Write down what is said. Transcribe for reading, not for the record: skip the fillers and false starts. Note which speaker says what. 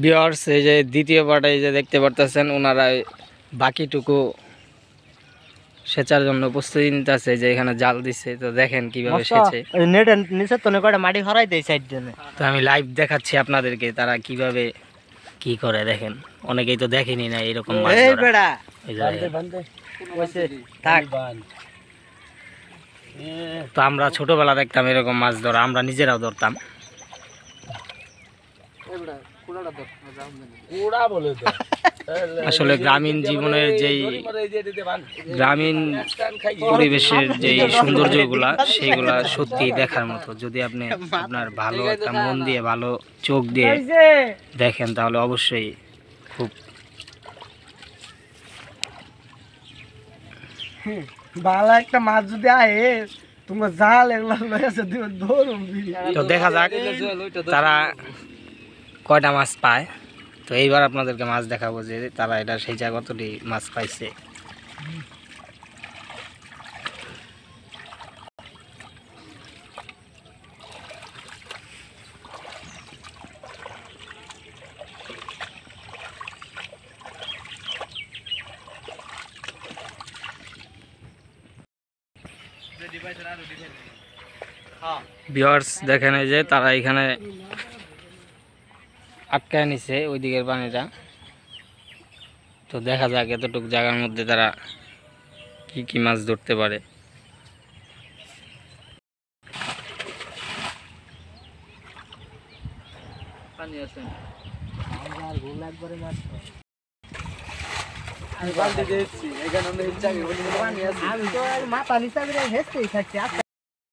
Speaker 1: Viewers এই যে দ্বিতীয় পার্টে যে দেখতে পারতেছেন ওনারা বাকিটুকু সেচার জন্য প্রস্তুতি নিতেছে, যে এখানে জাল দিচ্ছে। তো দেখেন কিভাবে সেচে,
Speaker 2: মাটি হরাই দেয় সাইড জন্য।
Speaker 1: তো আমি লাইভ দেখাচ্ছি আপনাদেরকে তারা কিভাবে কি করে। দেখেন অনেকেই তো দেখেনি না এরকম মাছ ধরা। এই যে তো আমরা ছোটবেলা দেখতাম এরকম মাছ ধরা, আমরা নিজেরাও ধরতাম। আসলে গ্রামীণ জীবনের যেই গ্রামীণ পরিবেশের যে সৌন্দর্যগুলা সেগুলা সত্যি দেখার মতো। যদি আপনি আপনার ভালো একটা মন দিয়ে ভালো চোখ দিয়ে দেখেন তাহলে অবশ্যই খুব
Speaker 2: ভালো একটা মাছ যদি আয়ে তোমার জাল এগুলো লয়েছে দিও ধরুন।
Speaker 1: তো দেখা যাক তারা কয়টা মাছ পায়। তো এইবার আপনাদেরকে মাছ দেখাবো যে তারা এটা সেই জায়গা কতটি মাছ পাইছে। ভিউয়ার্স দেখেন এই যে তারা এখানে আটকায় নিছে ওই দিকের পানিটা। তো দেখা যাক এতটুকু জায়গার মধ্যে তারা কি কি মাছ ধরতে পারে। পানি আছে আমি তো মাথা নিচে হেসতেই থাকছি।